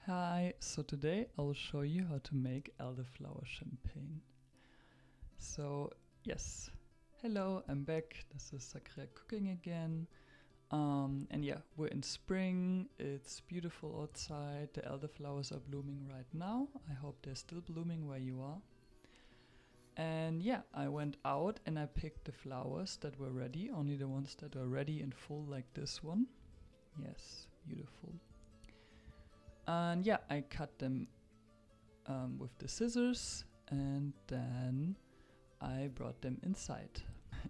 Hi, so today I'll show you how to make elderflower champagne. So yes, hello, I'm back. This is Sakria cooking again. And yeah, we're in spring, it's beautiful outside, the elderflowers are blooming right now. I hope they're still blooming where you are. And yeah, I went out and I picked the flowers that were ready, only the ones that are ready and full like this one. Yes, beautiful. And yeah, I cut them with the scissors and then I brought them inside.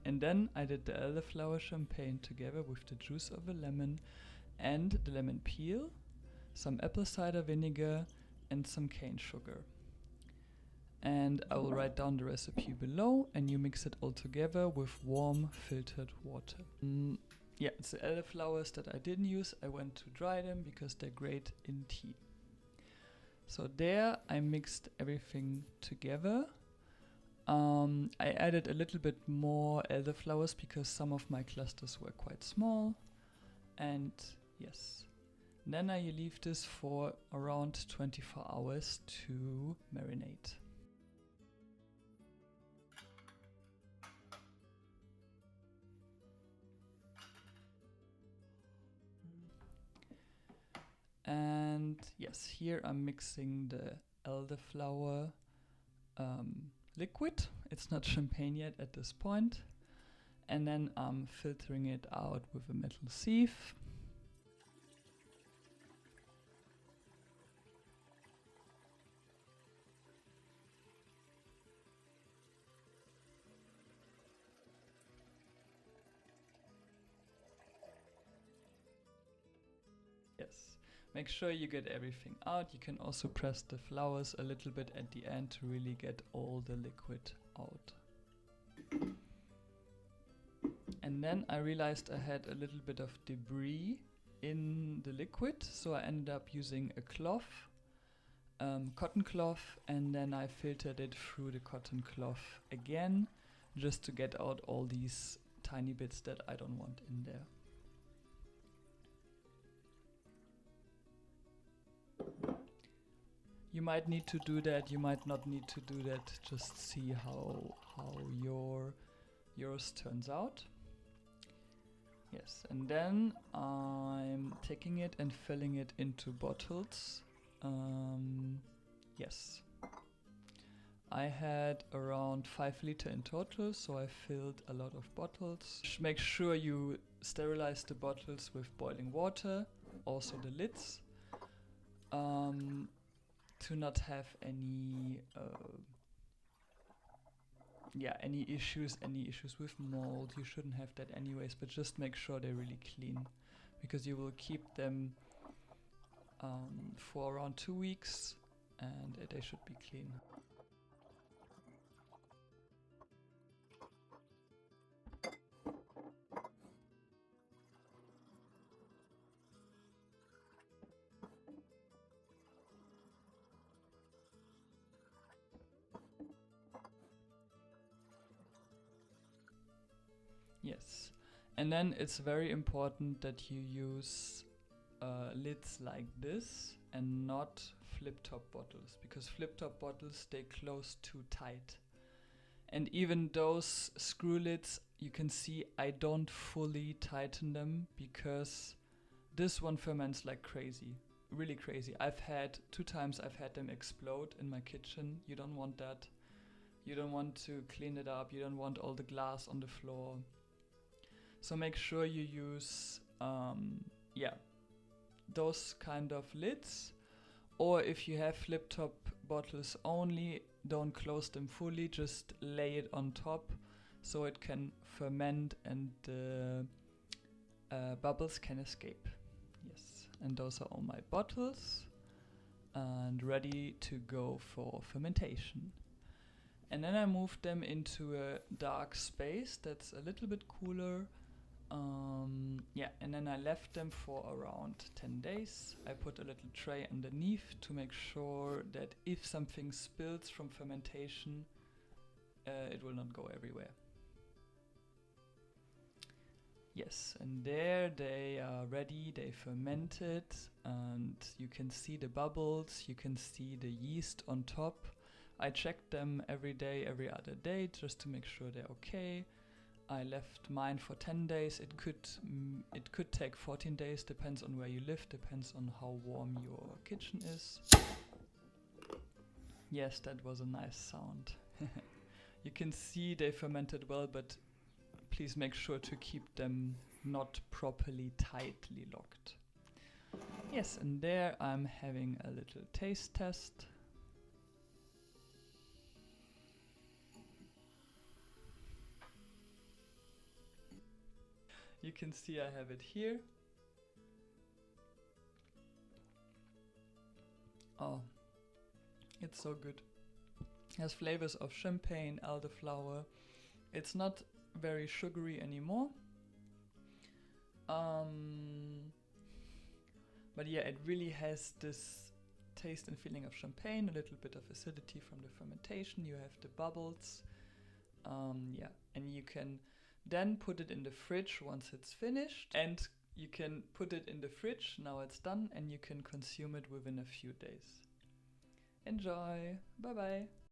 And then I did the elderflower champagne together with the juice of a lemon and the lemon peel, some apple cider vinegar and some cane sugar. And I will write down the recipe below and you mix it all together with warm filtered water. Yeah, it's the elderflowers that I didn't use. I went to dry them because they're great in tea. So there I mixed everything together. I added a little bit more elderflowers because some of my clusters were quite small. And yes, then I leave this for around 24 hours to marinate. And yes, here I'm mixing the elderflower liquid. It's not champagne yet at this point. And then I'm filtering it out with a metal sieve. Yes, make sure you get everything out. You can also press the flowers a little bit at the end to really get all the liquid out. And then I realized I had a little bit of debris in the liquid, so I ended up using a cloth, cotton cloth, and then I filtered it through the cotton cloth again, just to get out all these tiny bits that I don't want in there. You might need to do that, you might not need to do that, just see how yours turns out. Yes, and then I'm taking it and filling it into bottles. Yes. I had around 5 liters in total, so I filled a lot of bottles. Make sure you sterilize the bottles with boiling water, also the lids. To not have any issues with mold. You shouldn't have that anyways, but just make sure they're really clean, because you will keep them for around 2 weeks and they should be clean. Yes, and then it's very important that you use lids like this and not flip-top bottles, because flip-top bottles stay closed too tight. And even those screw lids, you can see I don't fully tighten them because this one ferments like crazy, really crazy. I've had 2 times I've had them explode in my kitchen. You don't want that. You don't want to clean it up. You don't want all the glass on the floor. So make sure you use those kind of lids, or if you have flip top bottles only, don't close them fully, just lay it on top so it can ferment and the bubbles can escape. Yes, and those are all my bottles and ready to go for fermentation. And then I moved them into a dark space that's a little bit cooler. And then I left them for around 10 days. I put a little tray underneath to make sure that if something spills from fermentation, it will not go everywhere. Yes, and there they are ready, they fermented, and you can see the bubbles, you can see the yeast on top. I checked them every day, every other day, just to make sure they're okay. I left mine for 10 days. It could take 14 days, depends on where you live, depends on how warm your kitchen is. Yes, that was a nice sound. You can see they fermented well, but please make sure to keep them not properly tightly locked. Yes, and there I'm having a little taste test. You can see I have it here. Oh, it's so good. It has flavors of champagne, elderflower. It's not very sugary anymore. But yeah, it really has this taste and feeling of champagne, a little bit of acidity from the fermentation. You have the bubbles. Yeah, and you can then put it in the fridge once it's finished, and you can put it in the fridge, now it's done, and you can consume it within a few days. Enjoy! Bye bye!